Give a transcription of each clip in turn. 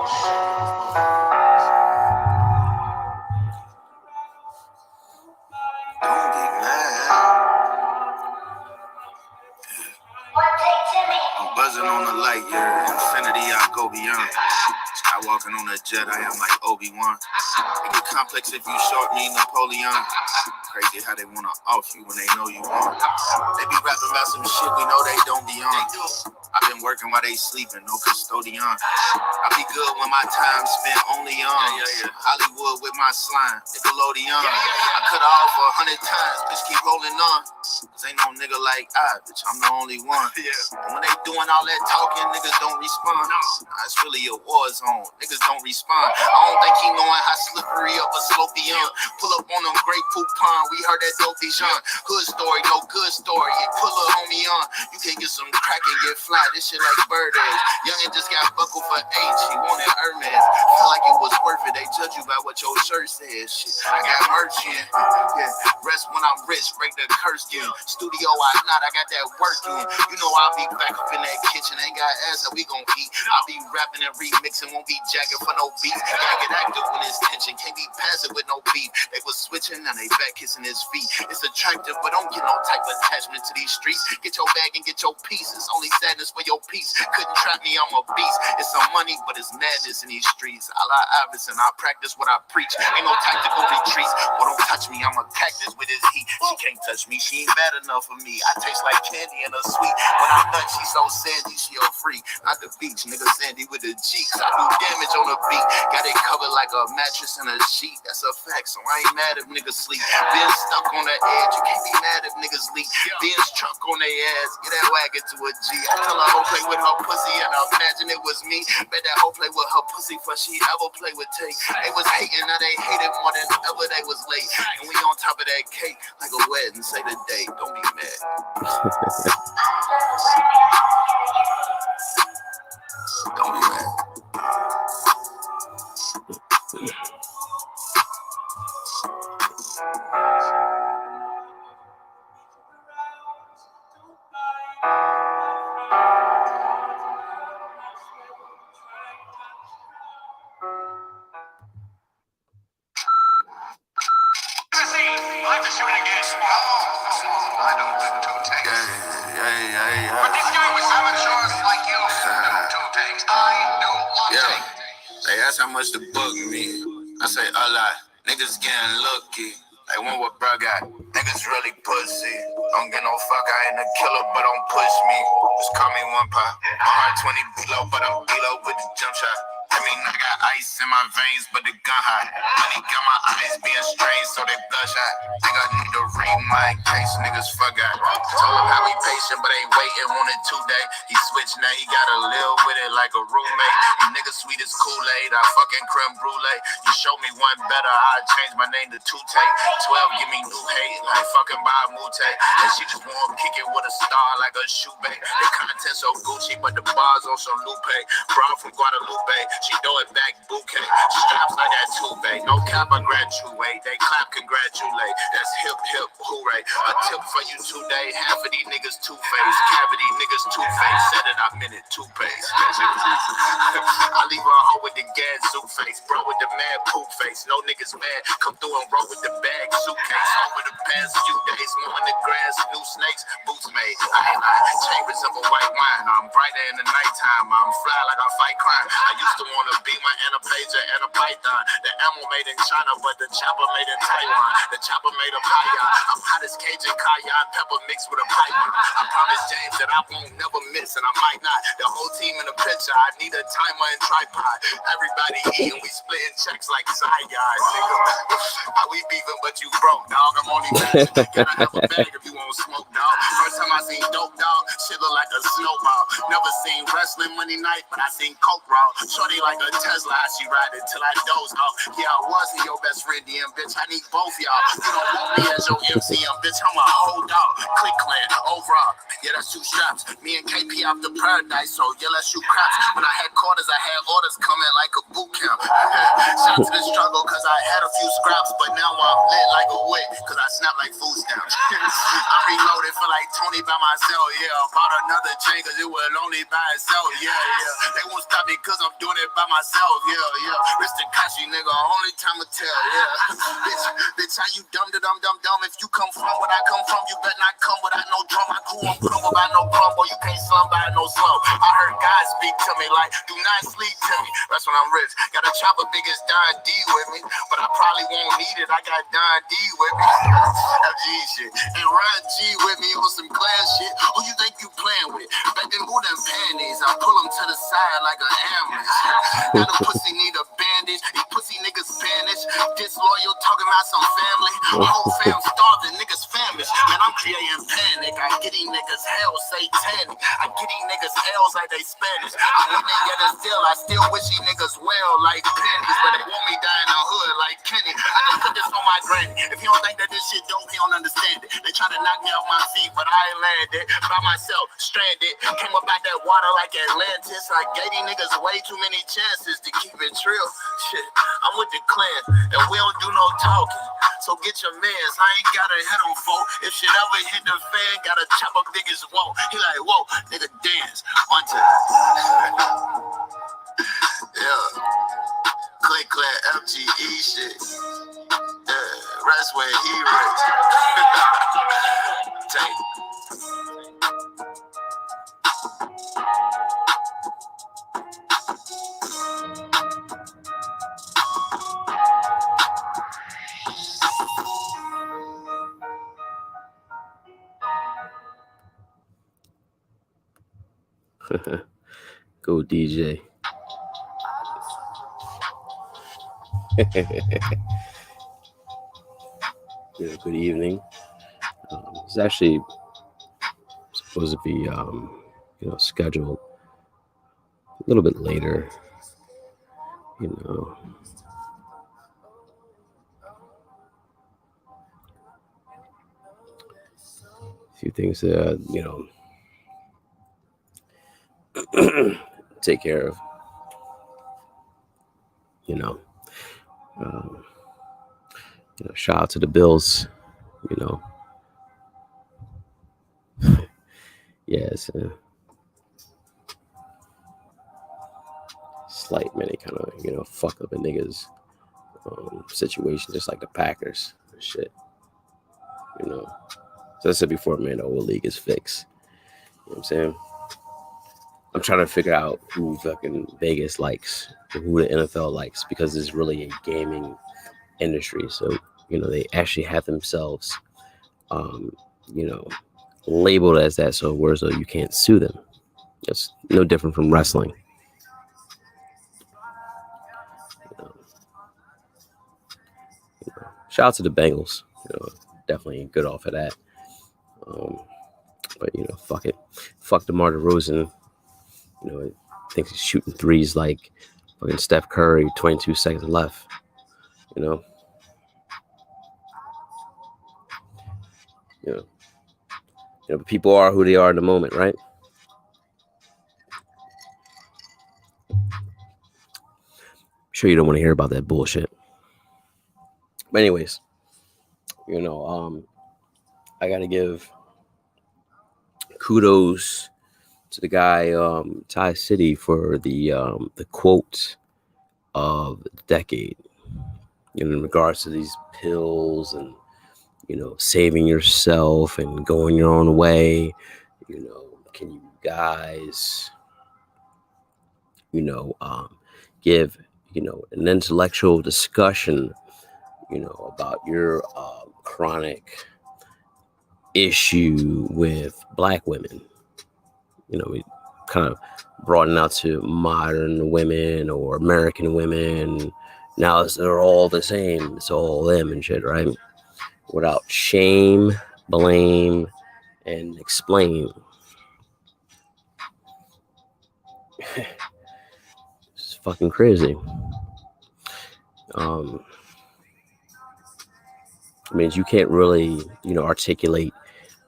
Don't be mad. I'm buzzing on the light, yeah. Infinity, I go beyond. Skywalking on a jet, I am like Obi-Wan. It get complex if you short me Napoleon. Crazy how they wanna off you when they know you on. They be rapping about some shit we know they don't be on. I've been working while they sleeping, no custodian. I be good when my time spent only on Hollywood with my slime, Nickelodeon. I cut her off 100 times, bitch keep rolling on. Cause ain't no nigga like I, bitch, I'm the only one. And when they doing all that talking, niggas don't respond. Nah, it's really a war zone, niggas don't respond. I don't think he knowing how slippery up a slope he on. Pull up on them great poop pond, we heard that dope Dijon. Hood story, no good story, you pull a homie on. You can get some crack and get fly, this shit like bird eggs. Youngin' just got buckled for H, he wanted Hermes. Felt like it was worth it, they judge you by what your shirt says. Shit, I got merch in, rest when I'm rich, break the curse in. Studio I not, I got that work in. You know I'll be back up in that kitchen, ain't got ass that we gon' eat. I'll be rapping and remixing, won't be jacking for no beat. Gotta get active when it's tension, can't be passive with no beat. They was switching, now they back kissing his feet. It's attractive, but don't get no type of attachment to these streets. Get your bag and get your piece, it's only sadness for your peace. Couldn't trap me, I'm a beast. It's some money, but it's madness in these streets. I lie Iverson, I practice what I preach. Ain't no tactical retreats. Well, don't touch me, I'm a cactus with his heat. She can't touch me, she ain't bad enough for me. I taste like candy and a sweet. When I'm done, she so sandy, she a free. Not the beach, nigga Sandy with the cheeks. I do damage on the beat. Got it covered like a mattress and a sheet. That's a fact, so I ain't mad if niggas sleep. Been stuck on the edge, you can't be mad if niggas leak. Ben's truck on their ass, get that wagon to a G. I tell her hoe play with her pussy and I imagine it was me. Bet that hoe play with her pussy for she ever play with Tate. They was hating, now they hated more than ever they was late. And we on top of that cake like a wedding, say the date, don't be mad. Don't be mad. Life is shooting again. I don't do two takes. But this guy was amateurs like you do two takes. I do one take. They ask how much the book mean. I say a lot. Niggas getting lucky. They want what bruh got. Niggas really pussy. Don't get no fuck. I ain't a killer, but don't push me. Just call me one pop. My heart 20 below, but I'm below with the jump shot. I mean, I got ice in my veins, but the gun hot. Money got my eyes being strange, so they bloodshot. Think I need to read my case, niggas forgot. Told him how be patient, but ain't waiting, wanted 2 days. He switched now, he gotta live with it like a roommate. You niggas sweet as Kool-Aid, I fucking creme brulee. You show me one better, I'd change my name to Tute. 12 give me new hate, like fucking Bob Mute. And she just wanna kick it with a star like a shoe bag. The content so Gucci, but the bars on some Lupe. Bra from Guadalupe. She throw it back, bouquet. Straps like that toupee. No cap, I graduate. They clap, congratulate. That's hip, hip, hooray. A tip for you today. Half of these niggas two-faced. Cavity niggas two-faced. Said it, I meant it, toothpaste. I leave her home with the gadzoo face. Bro with the mad poop face. No niggas mad. Come through and roll with the bag. Suitcase. Over the past few days. Mowing the grass. New snakes. Boots made. I ain't lying. Chambers of a white wine. I'm brighter in the nighttime. I'm fly like I fight crime. I used to wanna be my anapager and a python. The ammo made in China, but the chopper made in Taiwan. The chopper made of high. I'm hot as Cajun cayenne pepper mixed with a python. I promise James that I won't never miss, and I might not. The whole team in the picture, I need a timer and tripod. Everybody eating, we splitting checks like Zion, nigga. How we beefing, but you broke, dog. I'm only matching. Gotta have a bag if you want smoke, dog. First time I seen dope, dog, shit look like a snowball. Never seen wrestling Monday night, but I seen Coke Raw. Shorty like a Tesla, she ride it till I doze off. Yeah, I wasn't your best friend, DM, bitch. I need both y'all. You don't want me as your MCM, bitch. I'm a whole dog. Click clan, overall. Yeah, that's 2 straps. Me and KP off the paradise, so yeah, let's shoot craps. When I had quarters, I had orders coming like a boot camp. Shout to the struggle, cause I had a few scraps, but now I'm lit like a wick, cause I snap like food stamps. I'm reloaded for like Tony by myself, yeah. Bought another chain, cause it was only by itself, yeah. They won't stop me, cause I'm doing it by by myself, yeah. Rich Takashi, nigga, only time will tell, yeah. bitch, how you dumb? If you come from what I come from, you better not come without no drum. I grew up crumble by no crumble. You can't slum by no slum. I heard God speak to me like, do not sleep to me. That's when I'm rich. Got a chopper big as Don D with me, but I probably won't need it. I got Don D with me. FG shit. And Run G with me on some class shit. Who you think you playing with? Back then, who them panties? I pull them to the side like an ambulance. Now the pussy need a bandage. These pussy niggas banished. Disloyal talking about some family. My whole fam starving, niggas famished. Man, I'm creating panic. I get these niggas hell satanic. I get these niggas L's like they Spanish. I win and get a still. I still wish these niggas well like pennies. But they want me die in the hood like Kenny. I just put this on my granny. If you don't think that this shit dope, he don't understand it. They try to knock me off my feet, but I ain't landed. By myself, stranded. Came up out that water like Atlantis. I gave these niggas way too many chances to keep it real. Shit, I'm with the clan, and we don't do no talking. So get your mans, I ain't gotta hit him, folk. If shit ever hit the fan, gotta chop up big as whoa. He like, whoa, nigga dance. One time. Yeah. Click, clack, FGE shit. Yeah, that's where he rich. Take. Go DJ. Yeah, good evening. It's actually supposed to be, scheduled a little bit later. A few things that take care of. Shout out to the Bills. Yeah, it's a slight mini kind of fuck up a niggas situation, just like the Packers and shit. So I said before, man, the whole league is fixed. You know what I'm saying? I'm trying to figure out who fucking Vegas likes, who the NFL likes, because it's really a gaming industry. So, they actually have themselves, labeled as that. So whereas though you can't sue them. It's no different from wrestling. Shout out to the Bengals. Definitely good off of that. But fuck it. Fuck DeMar DeRozan. I think he's shooting threes like fucking Steph Curry, 22 seconds left. But people are who they are in the moment, right? I'm sure you don't want to hear about that bullshit. But anyways, I gotta give kudos to the guy, Ty City, for the quote of the decade, in regards to these pills and saving yourself and going your own way. Can you guys give an intellectual discussion about your chronic issue with black women? We kind of broaden out to modern women or American women. Now they're all the same. It's all them and shit, right? Without shame, blame, and explain. It's fucking crazy. Means you can't really, articulate,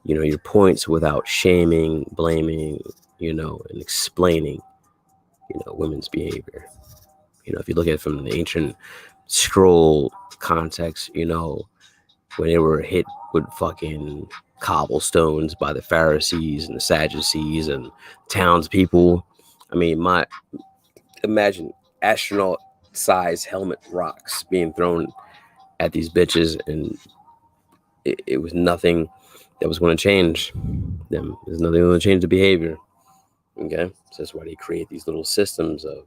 your points without shaming, blaming, and explaining, women's behavior. If you look at it from the ancient scroll context, when they were hit with fucking cobblestones by the Pharisees and the Sadducees and townspeople. I mean, imagine astronaut-sized helmet rocks being thrown at these bitches, and it was nothing that was going to change them. There's nothing going to change the behavior. Okay, so that's why they create these little systems of,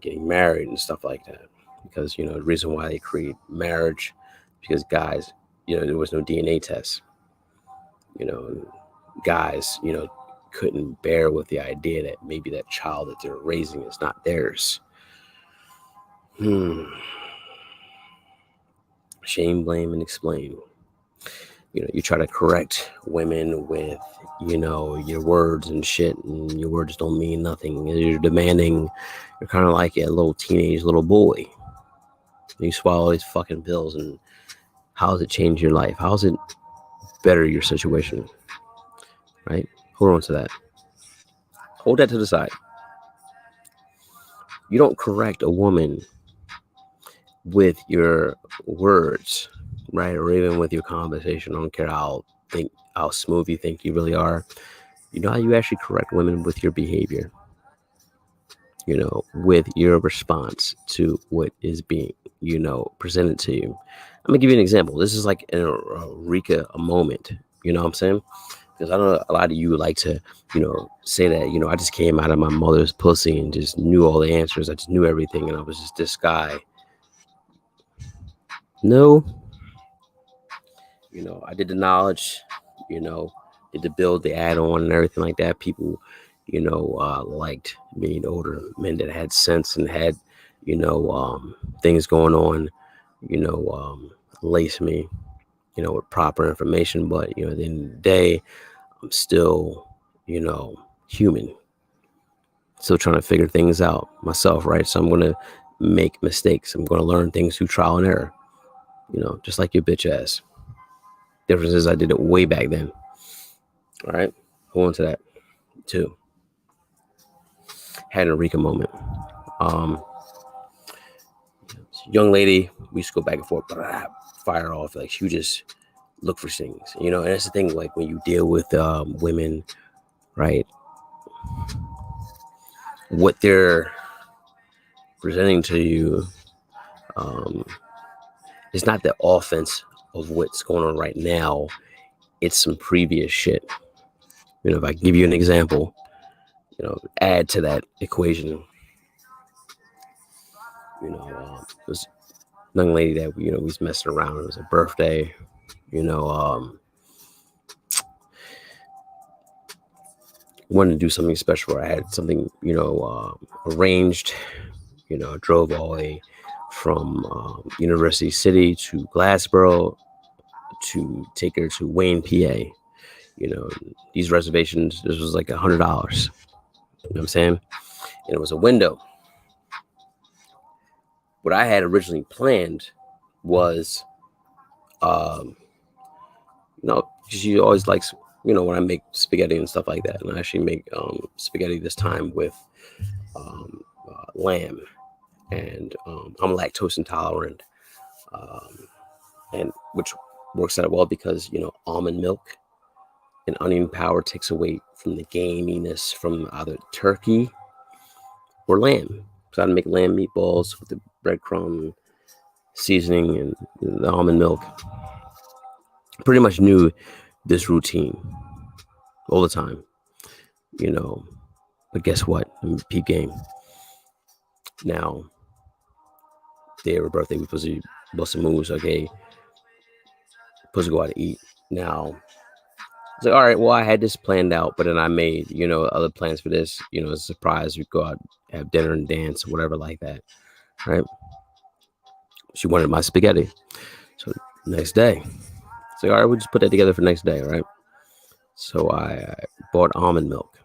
getting married and stuff like that. Because the reason why they create marriage, because guys, there was no DNA test. Guys, couldn't bear with the idea that maybe that child that they're raising is not theirs. Shame, blame, and explain. You try to correct women with, your words and shit, and your words don't mean nothing. You're demanding. You're kind of like a little boy. You swallow these fucking pills, and how does it change your life? How does it better your situation? Right? Hold on to that. Hold that to the side. You don't correct a woman with your words, right? Or even with your conversation. I don't care how smooth you think you really are. You know how you actually correct women? With your behavior. With your response to what is being, presented to you. I'm gonna give you an example. This is like a Eureka moment. You know what I'm saying? Because I know a lot of you like to, say that, I just came out of my mother's pussy and just knew all the answers. I just knew everything, and I was just this guy. No. I did the knowledge, did the build, the add-on and everything like that. People, liked me, older men that had sense and had, things going on, lace me, with proper information. But, at the end of the day, I'm still, human. Still trying to figure things out myself, right? So I'm going to make mistakes. I'm going to learn things through trial and error, just like your bitch ass. Difference is I did it way back then. All right. Hold on to that too. Had an Eureka moment. Young lady, we used to go back and forth, fire off. Like, she would just look for things, and that's the thing. Like, when you deal with women, right? What they're presenting to you is not the offense of what's going on right now. It's some previous shit. If I give you an example, add to that equation. It was a young lady that we was messing around. It was a birthday. Wanted to do something special. I had something arranged. I drove all the way from University City to Glassboro to take her to Wayne, PA. These reservations, this was like $100. You know what I'm saying? And it was a window. What I had originally planned was, she always likes, when I make spaghetti and stuff like that. And I actually make spaghetti this time with lamb. And I'm lactose intolerant, and which works out well because, almond milk and onion powder takes away from the gaminess from either turkey or lamb. So I'd make lamb meatballs with the breadcrumb seasoning and the almond milk. Pretty much knew this routine all the time, but guess what? Peep game. Now, day of her birthday, we supposed to bust some moves. Okay, supposed to go out to eat. Now, it's like, all right, well, I had this planned out, but then I made, other plans for this, as a surprise. We go out, have dinner and dance, whatever like that, right? She wanted my spaghetti. So next day, it's like, all right, we'll just put that together for next day, right? So I bought almond milk,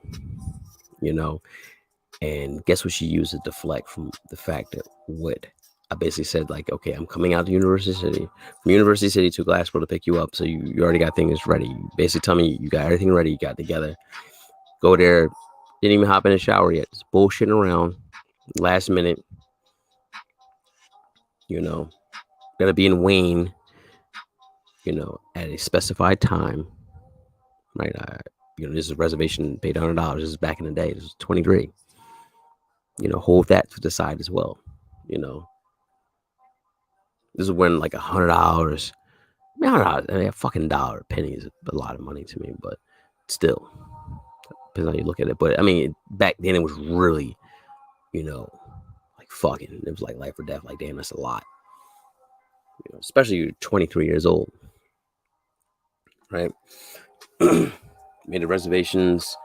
and guess what she used to deflect from the fact that what I basically said, like, okay, I'm coming out to University City, from University City to Glassboro to pick you up. So you already got things ready. You basically tell me you got everything ready. You got together. Go there. Didn't even hop in the shower yet. Just bullshitting around. Last minute. Gotta be in Wayne, at a specified time. Right? This is a reservation, paid $100. This is back in the day. This is 23. hold that to the side as well. You know, this is when like $100. I mean, $100, I mean, a fucking dollar, penny is a lot of money to me, but still, depends on how you look at it. But I mean, back then it was really, like fucking. It was like life or death. Like, damn, that's a lot. Especially you're 23 years old, right? Made the reservations,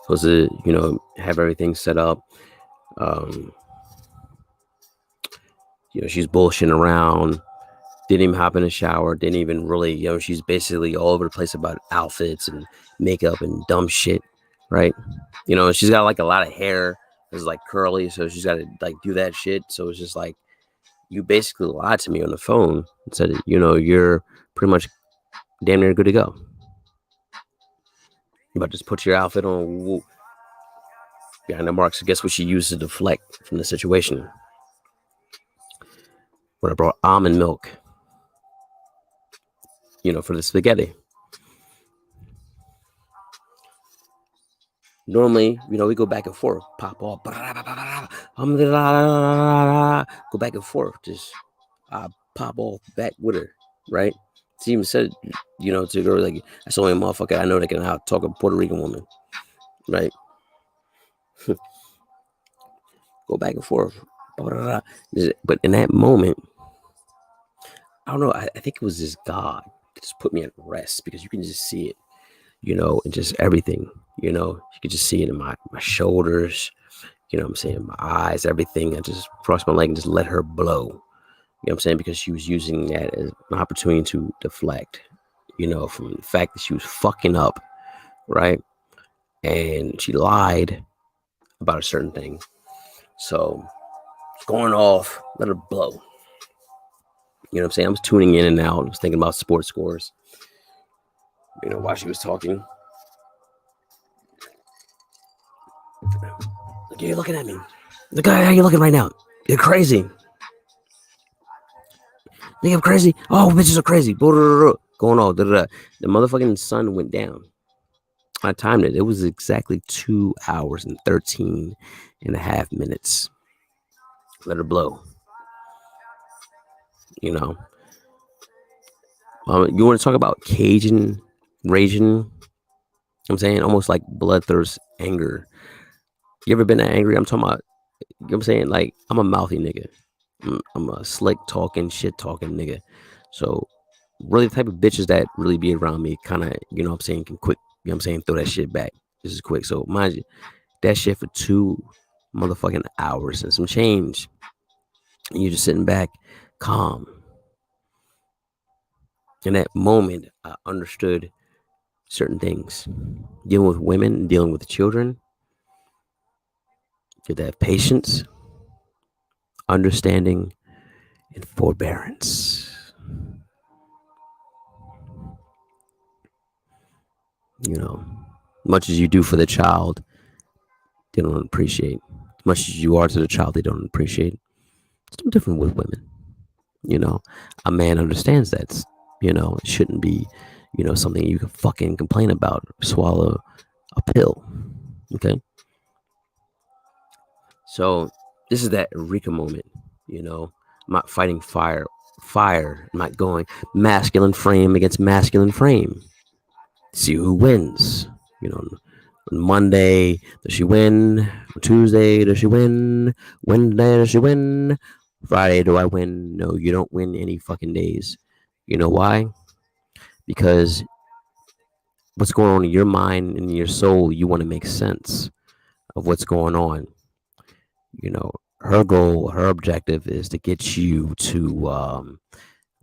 supposed to, have everything set up. Um, she's bullshitting around. Didn't even hop in the shower. Didn't even really, she's basically all over the place about outfits and makeup and dumb shit, right? She's got like a lot of hair that's like curly, so she's got to like do that shit. So it's just like, you basically lied to me on the phone and said, you're pretty much damn near good to go. You about to just put your outfit on behind the marks. So guess what she used to deflect from the situation? When I brought almond milk, for the spaghetti. Normally, we go back and forth, pop off, go back and forth, just pop off back with her, right? She even said, to the girl, like, that's the only motherfucker I know that can out talk a Puerto Rican woman, right? Go back and forth. But in that moment, I don't know, I think it was just God that just put me at rest, because you can just see it, and just everything, you could just see it in my shoulders, what I'm saying, my eyes, everything. I just crossed my leg and just let her blow, what I'm saying, because she was using that as an opportunity to deflect, from the fact that she was fucking up, right? And she lied about a certain thing. So it's going off, let her blow. What I'm saying? I was tuning in and out. I was thinking about sports scores, while she was talking. Look, you're looking at me. Look at how you're looking right now. You're crazy. Think I'm crazy? Oh, bitches are crazy. Going on. The motherfucking sun went down. I timed it. It was exactly 2 hours and 13 and a half minutes. Let her blow. You want to talk about Cajun raging? I'm saying almost like bloodthirst anger. You ever been that angry? I'm talking about, I'm saying, like, I'm a mouthy nigga. I'm a slick talking, shit talking nigga. So really the type of bitches that really be around me kind of, I'm saying, can quick, I'm saying, throw that shit back. This is quick. So mind you, that shit for 2 motherfucking hours and some change. And you're just sitting back calm. In that moment, I understood certain things. Dealing with women, dealing with children. You have to have patience, understanding, and forbearance. Much as you do for the child, they don't appreciate. As much as you are to the child, they don't appreciate. It's no different with women. A man understands that. It shouldn't be, something you can fucking complain about. Swallow a pill. Okay. So this is that Eureka moment. I'm not fighting fire. I'm not going masculine frame against masculine frame. See who wins. On Monday, does she win? On Tuesday, does she win? Wednesday, does she win? Friday, do I win? No, you don't win any fucking days. You know why? Because what's going on in your mind and your soul, you want to make sense of what's going on. Her goal, her objective is to get you to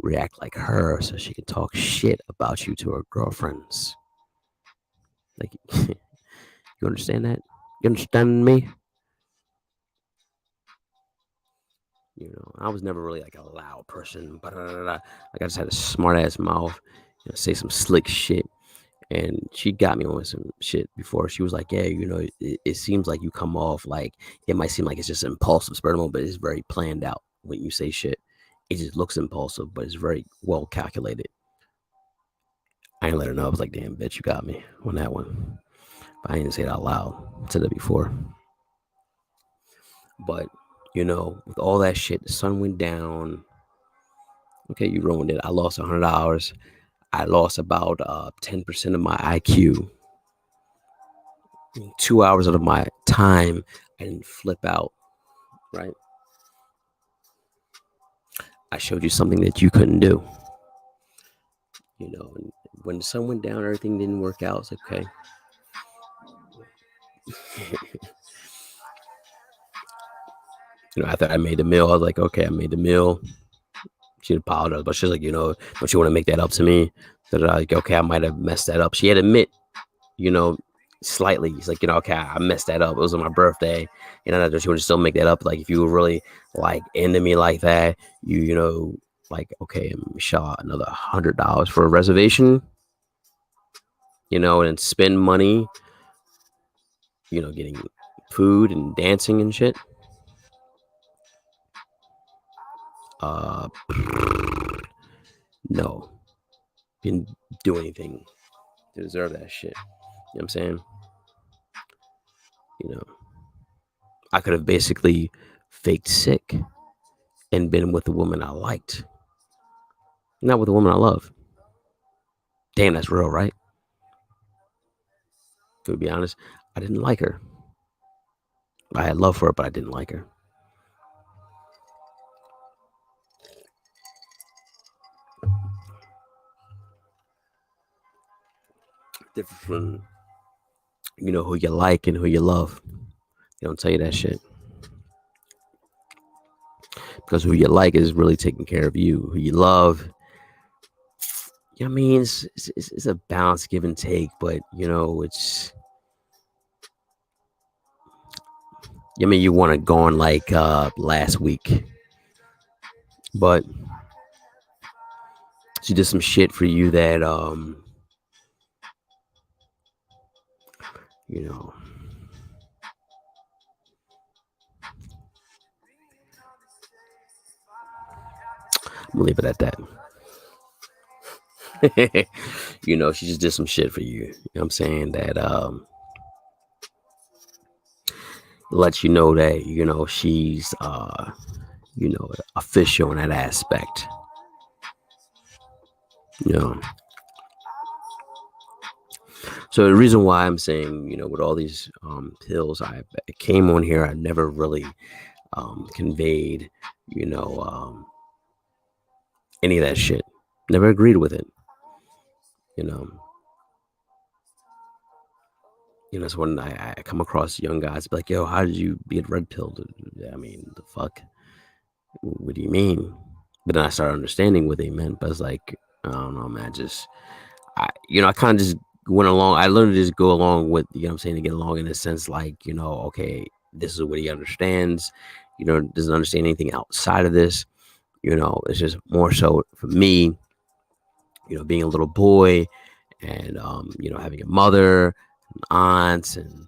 react like her so she can talk shit about you to her girlfriends. Like, you understand that? You understand me? I was never really like a loud person, but like I just had a smart ass mouth, say some slick shit. And she got me on some shit before. She was like, yeah, it seems like you come off like, it might seem like it's just impulsive, spur of the moment, but it's very planned out when you say shit. It just looks impulsive, but it's very well calculated. I ain't let her know. I was like, damn, bitch, you got me on that one. But I didn't say it out loud. I said that before. But, with all that shit, the sun went down. Okay, you ruined it. I lost $100. I lost about 10% of my IQ. 2 hours out of my time, I didn't flip out, right? I showed you something that you couldn't do. And when the sun went down, everything didn't work out. It's like, okay. After I made the meal, I was like, okay, I made the meal. She apologized, but she's like, don't you want to make that up to me? That I like, okay, I might have messed that up. She had to admit, slightly. He's like, okay, I messed that up. It was on my birthday. Don't you want to still make that up? Like, if you were really like into me like that, like, okay, Michelle, another $100 for a reservation, and spend money, getting food and dancing and shit. No, didn't do anything to deserve that shit. You know what I'm saying? I could have basically faked sick and been with the woman I liked, not with the woman I love. Damn, that's real, right? To be honest, I didn't like her. I had love for her, but I didn't like her. Different from, who you like and who you love. They don't tell you that shit. Because who you like is really taking care of you. Who you love, I mean, it's a balance, give and take, but, it's... you want to go on like last week, but she did some shit for you that I'm gonna leave it at that. She just did some shit for you. You know what I'm saying? That lets you know that, she's official in that aspect. So the reason why I'm saying, with all these pills, I came on here, I never really conveyed, any of that shit. Never agreed with it. That's when I come across young guys be like, yo, how did you get red pilled? I mean, the fuck? What do you mean? But then I started understanding what they meant. But it's like, I don't know, man. I kind of just went along. I learned to just go along with, what I'm saying, to get along in a sense like, okay, this is what he understands. Doesn't understand anything outside of this. It's just more so for me, being a little boy and, having a mother, and aunts, and,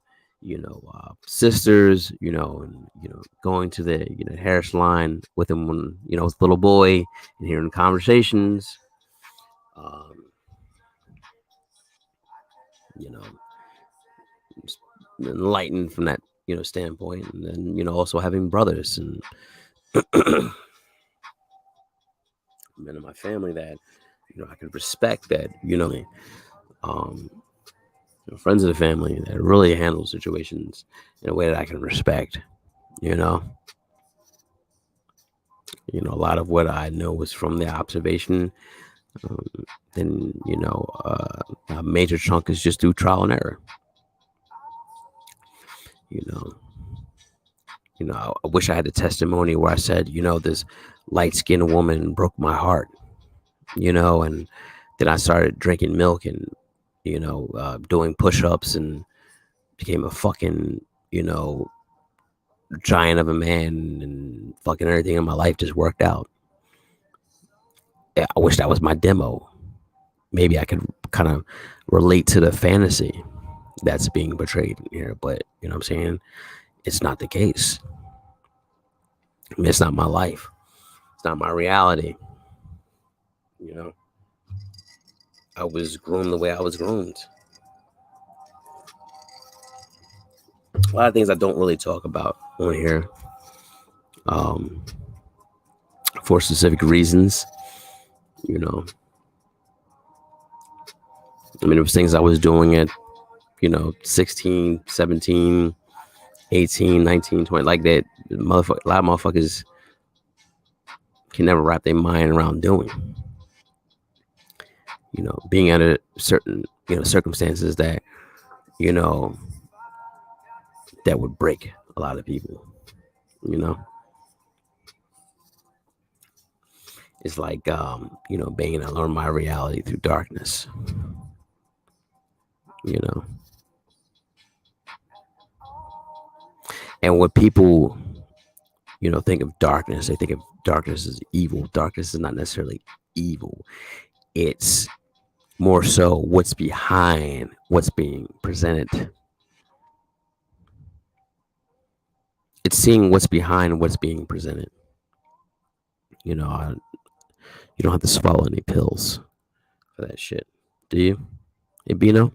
sisters, and, going to the, hair line with him when, was a little boy and hearing conversations, enlightened from that, standpoint. And then, also having brothers and men in my family that, I could respect that, friends of the family that really handle situations in a way that I can respect, a lot of what I know was from the observation. Then, a major chunk is just through trial and error. I wish I had a testimony where I said, this light-skinned woman broke my heart, and then I started drinking milk and, doing push-ups and became a fucking, giant of a man, and fucking everything in my life just worked out. I wish that was my demo. Maybe I could kind of relate to the fantasy that's being portrayed here, but what I'm saying? It's not the case. I mean, it's not my life. It's not my reality. I was groomed the way I was groomed. A lot of things I don't really talk about on here. um, for specific reasons. You know, I mean, it was things I was doing at, 16, 17, 18, 19, 20, like that. Motherfucker, a lot of motherfuckers can never wrap their mind around doing. Being under certain, circumstances that, you know, that would break a lot of people. You know, it's like, being I learned my reality through darkness. You know, and what people, think of darkness, they think of darkness as evil. Darkness is not necessarily evil. It's more so what's behind what's being presented. It's seeing what's behind what's being presented. You don't have to swallow any pills for that shit, do you? Hey, Bino, you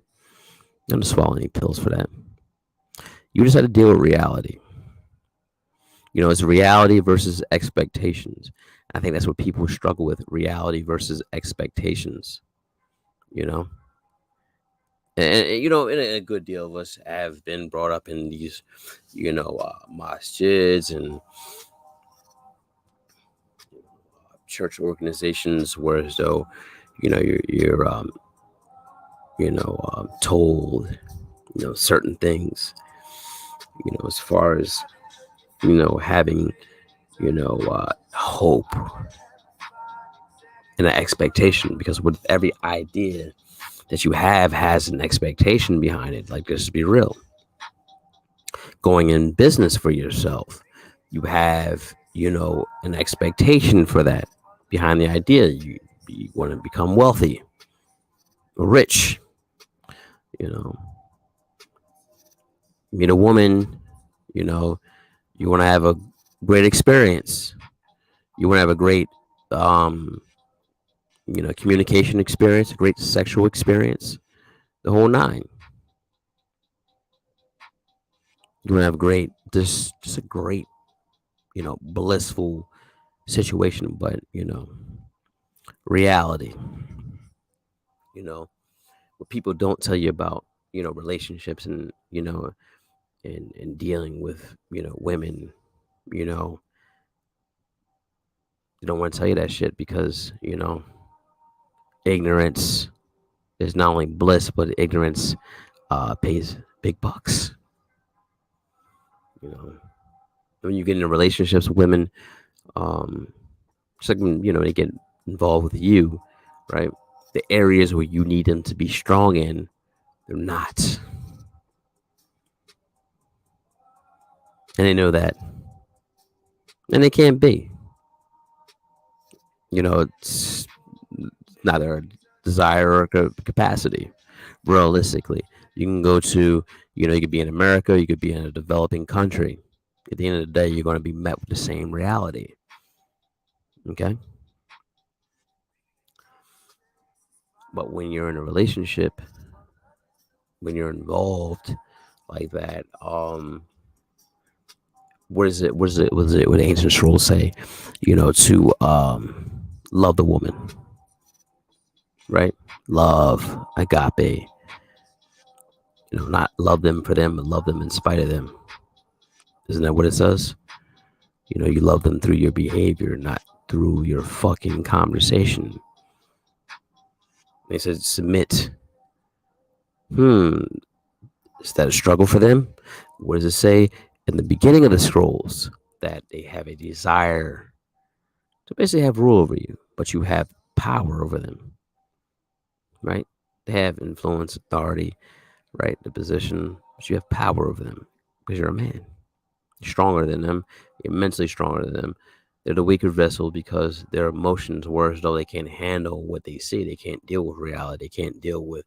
don't have to swallow any pills for that. You just have to deal with reality. It's reality versus expectations. I think that's what people struggle with: reality versus expectations. You know, and and a good deal of us have been brought up in these, masjids and church organizations, where as though, you're told, certain things, as far as, having, hope and an expectation, because with every idea that you have has an expectation behind it. Like, just to be real, going in business for yourself, you have, an expectation for that behind the idea. You want to become wealthy, rich, meet a woman, you want to have a great experience. You want to have a great, communication experience, a great sexual experience, the whole nine. You want to have a great, just a great, blissful situation. But, reality, what people don't tell you about, relationships and, and dealing with, women, they don't want to tell you that shit because, ignorance is not only bliss, but ignorance pays big bucks. When you get into relationships with women, just like when, they get involved with you, right? The areas where you need them to be strong in, they're not. And they know that. And they can't be. It's not their desire or capacity. Realistically, you can go to, you could be in America, you could be in a developing country. At the end of the day, you're going to be met with the same reality. Okay? But when you're in a relationship, when you're involved like that, what is it? What the ancient scrolls say? To love the woman, right? Love, agape. Not love them for them, but love them in spite of them. Isn't that what it says? You love them through your behavior, not through your fucking conversation. They said submit. Is that a struggle for them? What does it say in the beginning of the scrolls? That they have a desire to basically have rule over you, but you have power over them, right? They have influence, authority, right? The position, but you have power over them because you're a man. You're stronger than them. You're mentally stronger than them. They're the weaker vessel because their emotions were as though they can't handle what they see. They can't deal with reality. They can't deal with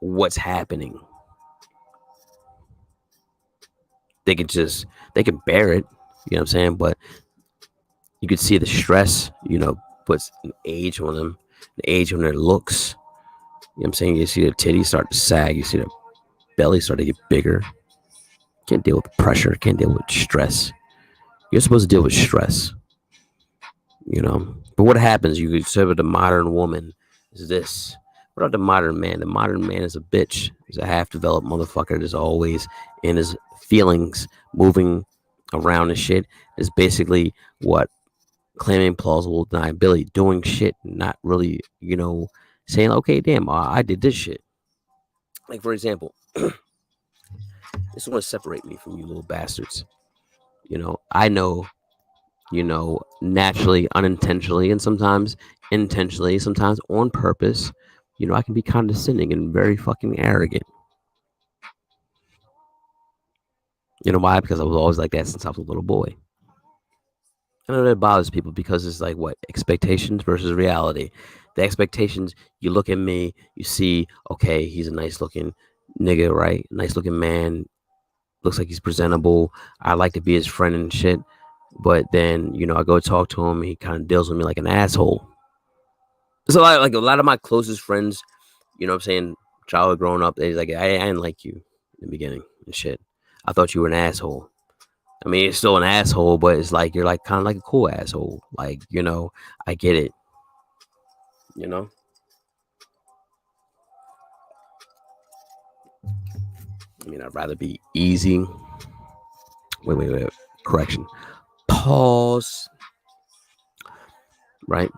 what's happening. They can bear it, you know what I'm saying? But you could see the stress, puts an age on them, the age on their looks. You know what I'm saying? You see the titties start to sag. You see the belly start to get bigger. Can't deal with the pressure. Can't deal with stress. You're supposed to deal with stress, you know. But what happens? You could say with the modern woman is this. What about the modern man? The modern man is a bitch. He's a half-developed motherfucker that's always in his feelings, moving around and shit. Is basically what claiming plausible deniability, doing shit, not really, you know, saying, okay, damn, I did this shit. Like, for example, this is want to separate me from you little bastards. You know, I know, you know, naturally, unintentionally, and sometimes intentionally, sometimes on purpose, you know, I can be condescending and very fucking arrogant. You know why? Because I was always like that since I was a little boy. I know that bothers people because it's like what expectations versus reality. The expectations, you look at me, you see, okay, he's a nice looking nigga, right? Nice looking man, looks like he's presentable. I like to be his friend and shit. But then, you know, I go talk to him, he kind of deals with me like an asshole. So like a lot of my closest friends, you know what I'm saying, childhood growing up, they like, I didn't like you in the beginning and shit. I thought you were an asshole. I mean, you're still an asshole, but it's like you're like kind of like a cool asshole. Like, you know, I get it. You know? I mean, I'd rather be easy. Wait. Correction. Pause. Right?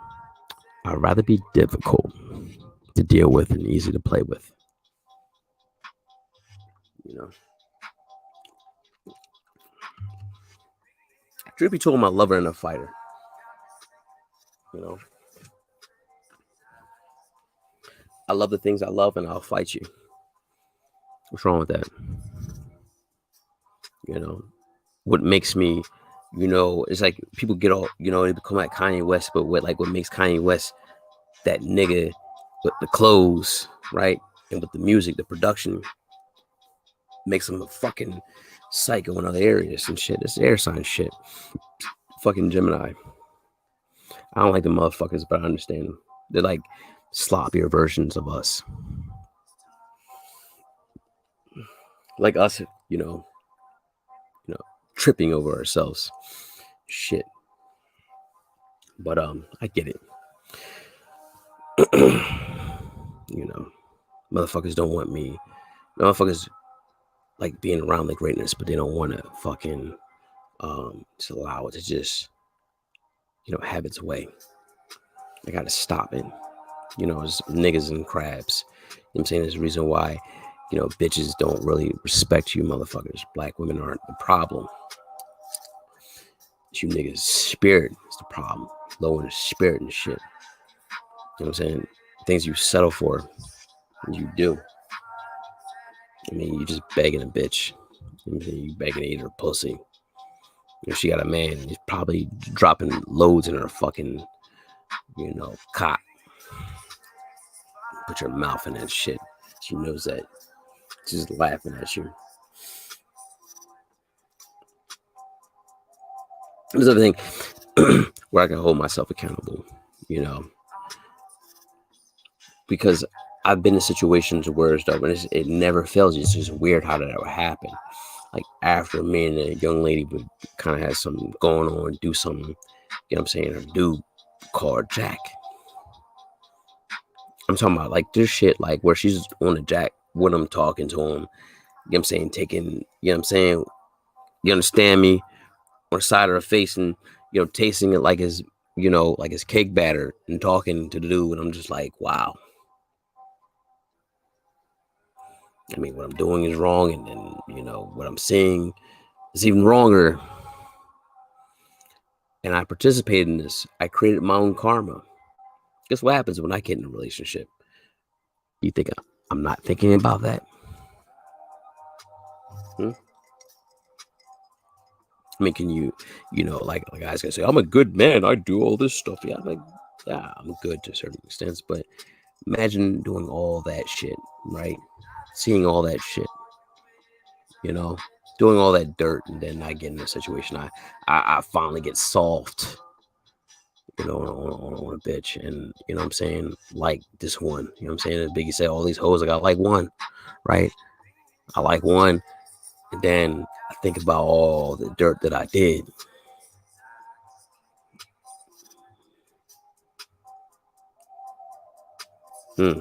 I'd rather be difficult to deal with and easy to play with. You know? Truth be told, I'm a lover and a fighter. You know? I love the things I love and I'll fight you. What's wrong with that? You know? What makes me, you know, it's like people get all, you know, they become like Kanye West, but what makes Kanye West that nigga with the clothes, right? And with the music, the production makes him a fucking psycho in other areas and shit. It's air sign shit. Fucking Gemini. I don't like the motherfuckers, but I understand them. They're like sloppier versions of us. Like us, you know, tripping over ourselves. Shit. But I get it. You know, motherfuckers don't want me. Motherfuckers like being around the greatness, but they don't want to fucking just allow it to just, you know, have its way. I gotta stop it. You know, it's niggas and crabs. You know what I'm saying? There's a reason why, you know, bitches don't really respect you motherfuckers. Black women aren't the problem. It's you niggas' spirit is the problem. Low in the spirit and shit. You know what I'm saying? Things you settle for, you do. I mean, you just begging a bitch. You know, you begging to eat her pussy. If she got a man, he's probably dropping loads in her fucking, you know, cock. Put your mouth in that shit. She knows that. She's just laughing at you. There's other thing where I can hold myself accountable, you know, because I've been in situations where it never fails. It's just weird how that ever happened. Like after me and a young lady would kind of have something going on, do something, you know what I'm saying? Her dude called Jack. I'm talking about like this shit, like where she's on the Jack with him, talking to him, you know what I'm saying? Taking, you know what I'm saying? You understand me? On the side of her face and, you know, tasting it like his, you know, like his cake batter and talking to the dude. And I'm just like, wow. I mean, what I'm doing is wrong. And then, you know, what I'm seeing is even wronger. And I participated in this. I created my own karma. Guess what happens when I get in a relationship? You think I'm not thinking about that? I mean, can you know, like guys gonna say, I'm a good man, I do all this stuff. Yeah, I'm like, yeah, I'm good to a certain extent, but imagine doing all that shit, right? Seeing all that shit, you know, doing all that dirt, and then I get in a situation. I finally get soft, you know, on a bitch, and you know what I'm saying, like this one, you know what I'm saying. As Biggie said, all these hoes, I got like one, right? I like one, and then I think about all the dirt that I did. These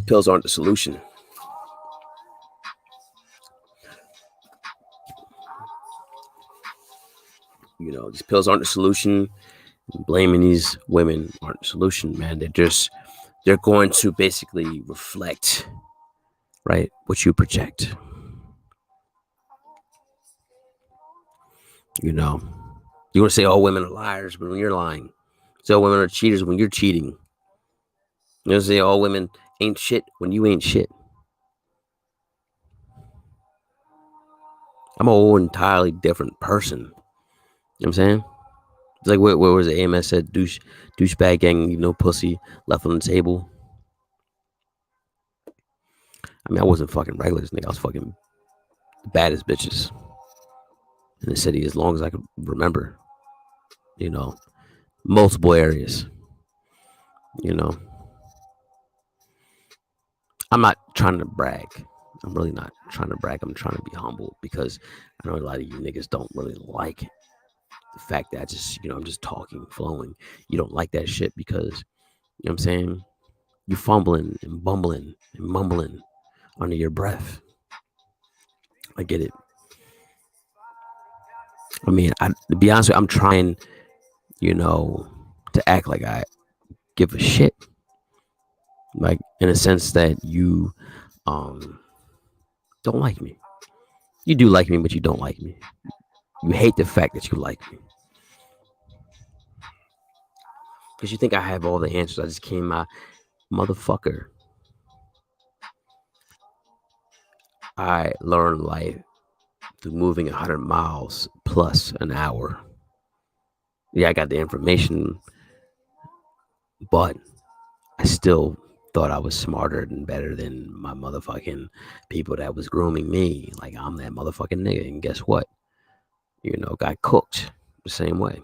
pills aren't the solution. You know, these pills aren't the solution. Blaming these women aren't the solution, man. They're going to basically reflect, right, what you project. You know, you want to say all women are liars, but when you're lying, say all women are cheaters when you're cheating. You want to say all women ain't shit when you ain't shit. I'm a whole entirely different person. You know what I'm saying? It's like what was it? AMS said douchebag gang, you know, pussy left on the table. I mean, I wasn't fucking regulars, nigga. I was fucking the baddest bitches in the city as long as I could remember. You know, multiple areas. You know, I'm not trying to brag. I'm really not trying to brag. I'm trying to be humble because I know a lot of you niggas don't really like the fact that I just, you know, I'm just talking, flowing. You don't like that shit because, you know what I'm saying? You fumbling and bumbling and mumbling under your breath. I get it. I mean, to be honest with you, I'm trying, you know, to act like I give a shit. Like in a sense that you don't like me. You do like me, but you don't like me. You hate the fact that you like me. Because you think I have all the answers. I just came out, motherfucker. I learned life through moving 100 miles plus an hour. Yeah, I got the information, but I still thought I was smarter and better than my motherfucking people that was grooming me. Like I'm that motherfucking nigga. And guess what? You know, got cooked the same way.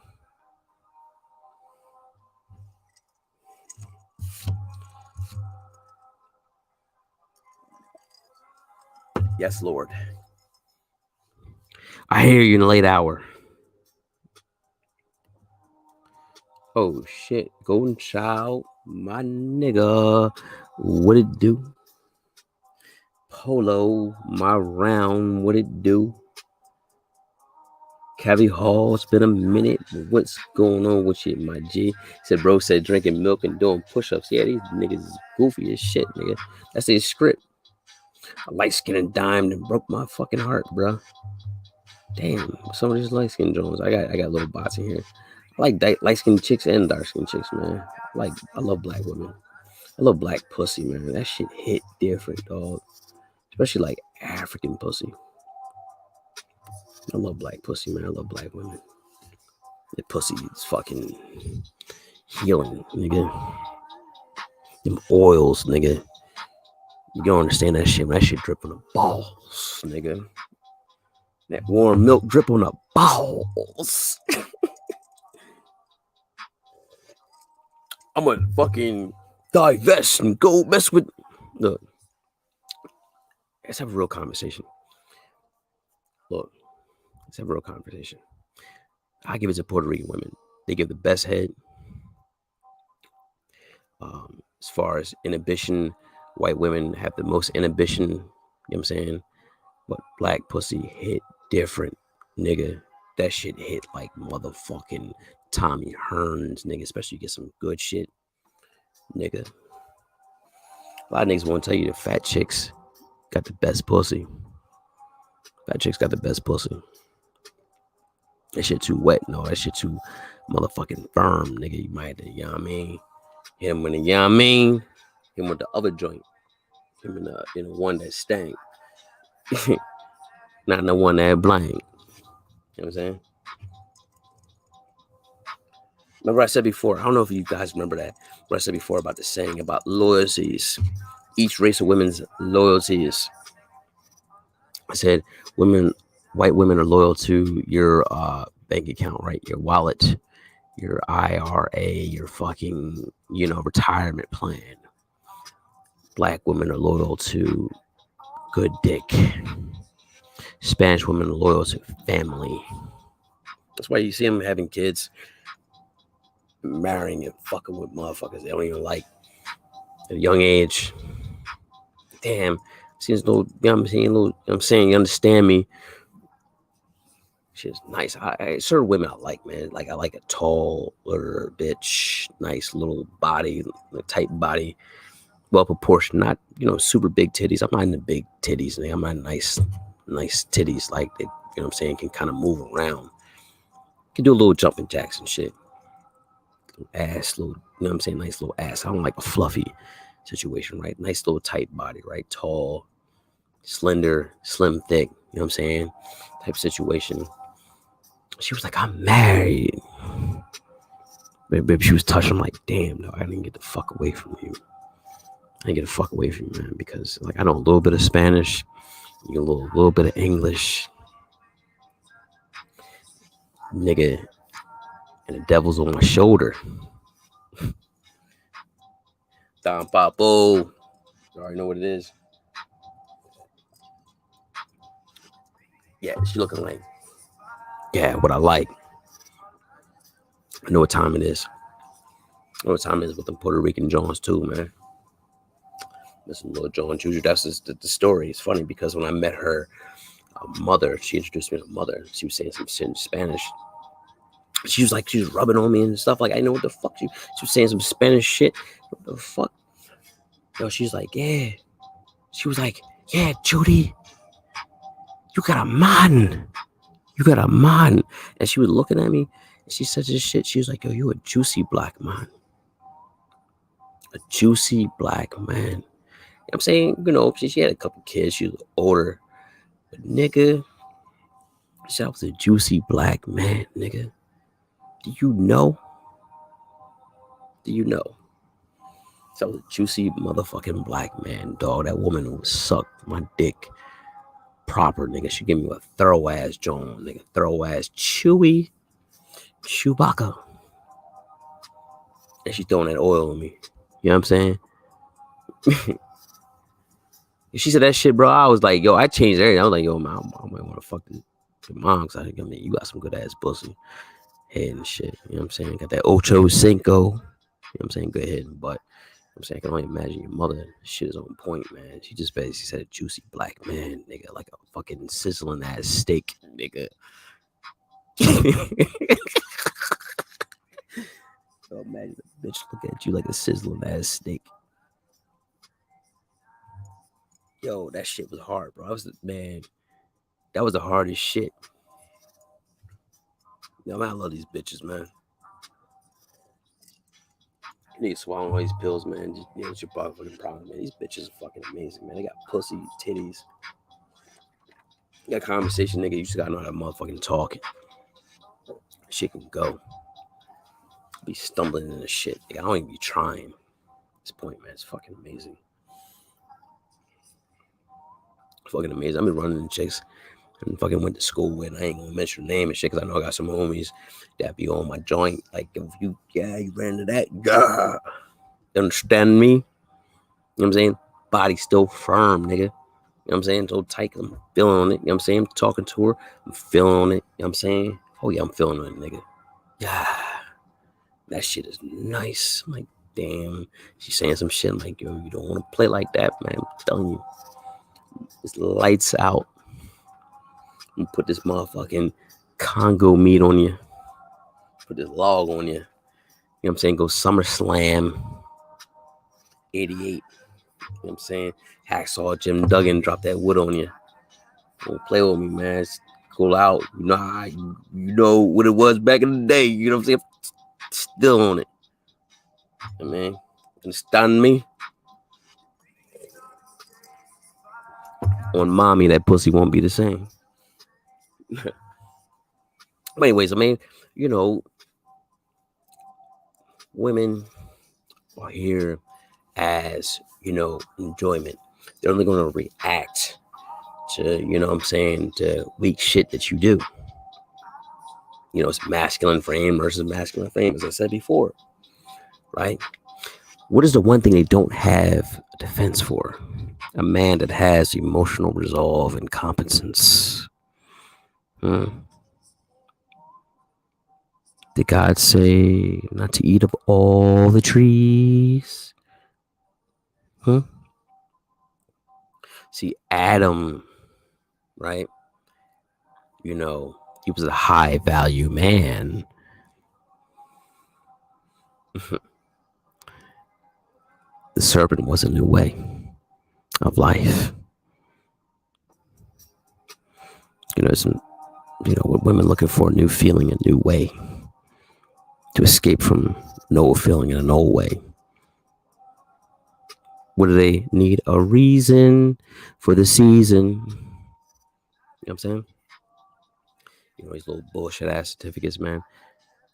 Yes, Lord. I hear you in the late hour. Oh shit, Golden Child, my nigga, what it do? Polo, my round, what it do? Cavi Hall, it's been a minute. What's going on with you, my G? Said bro said drinking milk and doing push-ups. Yeah, these niggas is goofy as shit, nigga. That's his script. A light skin and dime and broke my fucking heart, bro. Damn, some of these light skin Jones. I got little bots in here. I like light skin chicks and dark skin chicks, man. I love black women. I love black pussy, man. That shit hit different, dog. Especially like African pussy. I love black pussy, man. I love black women. The pussy is fucking healing, nigga. Them oils, nigga. You don't understand that shit. When that shit drip on the balls, nigga. That warm milk drip on the balls. I'm gonna fucking divest and go mess with. Look, let's have a real conversation. Look, let's have a real conversation. I give it to Puerto Rican women. They give the best head. As far as inhibition, white women have the most inhibition. You know what I'm saying? But black pussy hit different, nigga. That shit hit like motherfucking Tommy Hearns, nigga. Especially you get some good shit, nigga. A lot of niggas won't tell you the fat chicks got the best pussy. Fat chicks got the best pussy. That shit too wet, no. That shit too motherfucking firm, nigga. You might, you know what I mean? Hit him with the, you know what I mean? Hit him with the other joint. Him in the one that stank. Not in the one that blank. You know what I'm saying? Remember I said before, I don't know if you guys remember that, what I said before about the saying about loyalties. Each race of women's loyalties. I said white women are loyal to your bank account, right? Your wallet, your IRA, your fucking, you know, retirement plan. Black women are loyal to good dick. Spanish women are loyal to family. That's why you see them having kids marrying and fucking with motherfuckers they don't even like at a young age. Damn, seems little. You know what I'm saying? Little, you know what I'm saying, you understand me? She's nice. Certain women I like, man. Like I like a tall little bitch, nice little body, tight body, well proportioned. Not super big titties. I'm not into big titties. I'm not nice titties like they. You know what I'm saying? Can kind of move around. Can do a little jumping jacks and shit. Ass, little. You know what I'm saying? Nice little ass. I don't like a fluffy situation, right? Nice little tight body, right? Tall, slender, slim, thick. You know what I'm saying? Type situation. She was like, I'm married. Baby, she was touching. I'm like, damn, no, I didn't get the fuck away from you. I didn't get the fuck away from you, man, because like I know a little bit of Spanish, a little bit of English, nigga, and the devil's on my shoulder. Don Papo, you already know what it is. Yeah, she looking like, yeah, what I like. I know what time it is. I know what time it is with the Puerto Rican Johns too, man. Listen, little John Juju. That's just the story. It's funny because when I met her mother, she introduced me to her mother. She was saying some shit in Spanish. She was rubbing on me and stuff. Like, I know what the fuck. She was saying some Spanish shit. What the fuck? Yo, she's like, yeah. She was like, yeah, Judy, you got a man. You got a man. And she was looking at me and she said this shit. She was like, yo, you a juicy black man. A juicy black man. I'm saying, she had a couple kids. She was older. But nigga, I was a juicy black man, nigga. Do you know? So I was a juicy motherfucking black man, dog. That woman would suck my dick proper, nigga. She give me a thorough ass John, nigga. Thorough ass Chewy Chewbacca. And she throwing that oil on me. You know what I'm saying? She said that shit, bro. I was like, yo, I changed everything. I was like, yo, man, I might want to fuck your mom. Cause I mean, you got some good ass pussy. Head and shit. You know what I'm saying? Got that Ocho Cinco. You know what I'm saying? Good head and butt. I'm saying I can only imagine your mother. Shit is on point, man. She just basically said a juicy black man, nigga, like a fucking sizzling ass steak, nigga. So imagine a bitch look at you like a sizzling ass steak. Yo, that shit was hard, bro. That was the hardest shit. Yo, man, I love these bitches, man. You need to swallow all these pills, man. It's your fucking problem, man. These bitches are fucking amazing, man. They got pussy, titties. You got conversation, nigga. You just gotta know how to motherfucking talk. Shit can go. Be stumbling into shit. Like, I don't even be trying. At this point, man, it's fucking amazing. Fucking amazing. I've been running into chicks and fucking went to school with. I ain't gonna mention her name and shit because I know I got some homies that be on my joint. Like, if you ran into that, yeah. You understand me? You know what I'm saying? Body still firm, nigga. You know what I'm saying? So tight, I'm feeling on it. You know what I'm saying? I'm talking to her. I'm feeling on it. You know what I'm saying? Oh, yeah, I'm feeling on it, nigga. Yeah. That shit is nice. I'm like, damn. She's saying some shit. I'm like, yo, you don't want to play like that, man. I'm telling you. It's lights out. You put this motherfucking Congo meat on you. Put this log on you. You know what I'm saying? Go SummerSlam 88. You know what I'm saying? Hacksaw Jim Duggan drop that wood on you. Don't play with me, man. It's cool out. You know how you know what it was back in the day. You know what I'm saying? Still on it. I mean, understand me? On mommy, that pussy won't be the same. But anyways, I mean, women are here as, enjoyment. They're only going to react to, to weak shit that you do. It's masculine frame versus masculine frame, as I said before, right? What is the one thing they don't have a defense for? A man that has emotional resolve and competence. Did God say not to eat of all the trees? Huh? See, Adam, right? You know, he was a high value man. The serpent was a new way of life. Some, women looking for a new feeling, a new way to escape from an old feeling in an old way. What do they need? A reason for the season. You know what I'm saying? These little bullshit ass certificates, man.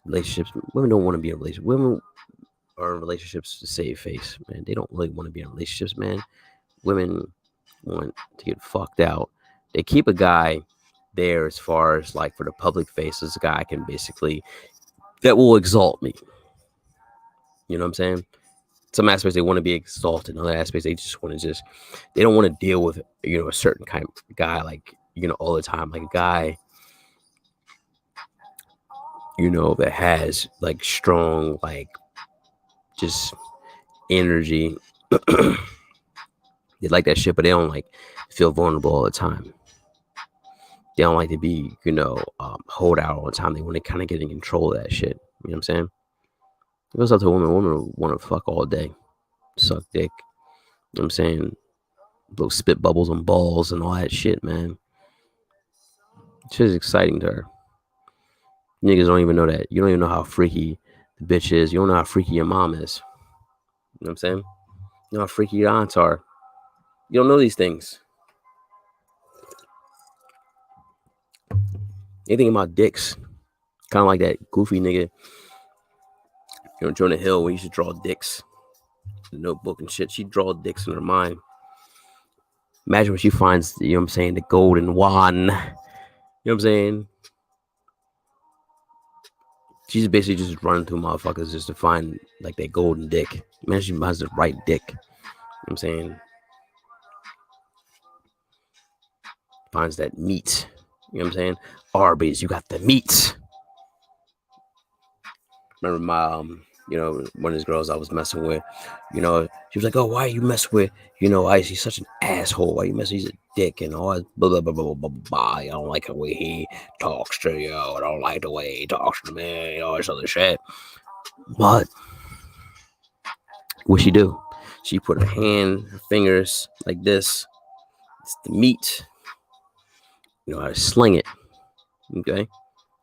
Relationships. Women don't want to be in relationships. Women are in relationships to save face, man. They don't really want to be in relationships, man. Women want to get fucked out. They keep a guy there as far as like for the public face, as a guy can basically that will exalt me. You know what I'm saying? Some aspects they want to be exalted. In other aspects they just want to they don't want to deal with a certain kind of guy like all the time, like a guy that has like strong like just energy. They like that shit, but they don't like feel vulnerable all the time. They don't like to be hold out all the time. They want to kind of get in control of that shit. You know what I'm saying? It goes up to women want to fuck all day, suck dick. You know what I'm saying? Blow spit bubbles on balls and all that shit, man. Shit is exciting to her. Niggas don't even know that. You don't even know how freaky the bitch is. You don't know how freaky your mom is. You know what I'm saying? You know how freaky your aunts are. You don't know these things. You think about dicks. Kind of like that goofy nigga. Jonah Hill, when he used to draw dicks. The notebook and shit. She draw dicks in her mind. Imagine when she finds, the golden wand. You know what I'm saying? She's basically just running through motherfuckers just to find like that golden dick. Imagine she finds the right dick. You know what I'm saying? Finds that meat. You know what I'm saying? Arby's, you got the meat. Remember my one of these girls I was messing with, she was like, oh, why you mess with, Ice? He's such an asshole. Why you mess with? He's a dick and all that blah blah blah blah blah blah. I don't like the way he talks to you. I don't like the way he talks to me, all this other shit. But what she do? She put her fingers like this. It's the meat. You know how to sling it. Okay?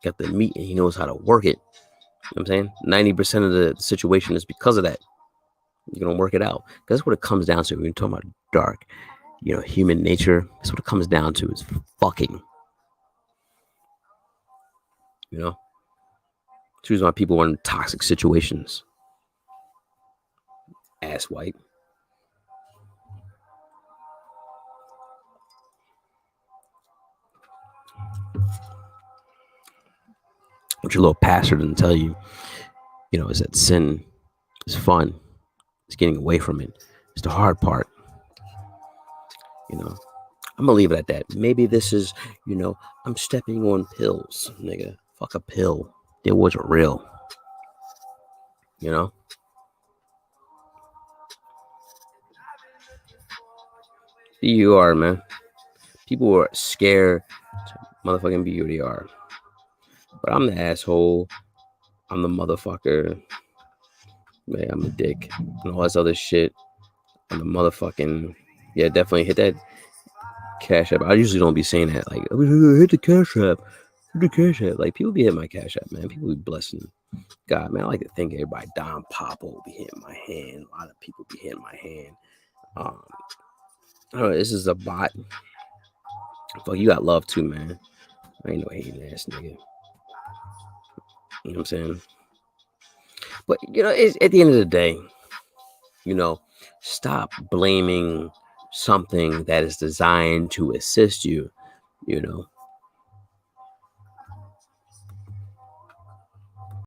Got the meat and he knows how to work it. You know what I'm saying? 90% of the situation is because of that. You're going to work it out. That's what it comes down to. When you're talking about dark, human nature, that's what it comes down to is fucking. Choose my people in toxic situations. Ass white. What your little pastor didn't tell you, is that sin is fun. It's getting away from it. It's the hard part. I'm gonna leave it at that. Maybe this is, I'm stepping on pills, nigga. Fuck a pill. It wasn't real. Be who you are, man. People are scared to motherfucking be who they are. But I'm the asshole. I'm the motherfucker. Man, I'm a dick. And all this other shit. I'm the motherfucking... Yeah, definitely hit that Cash App. I usually don't be saying that. Like, hit the Cash App. Hit the Cash App. Like, people be hitting my Cash App, man. People be blessing. God, man, I like to think everybody. Don Popo be hitting my hand. A lot of people be hitting my hand. I don't know, this is a bot. Fuck, you got love too, man. I ain't no hating ass nigga. You know what I'm saying? But, it's, at the end of the day, stop blaming something that is designed to assist you,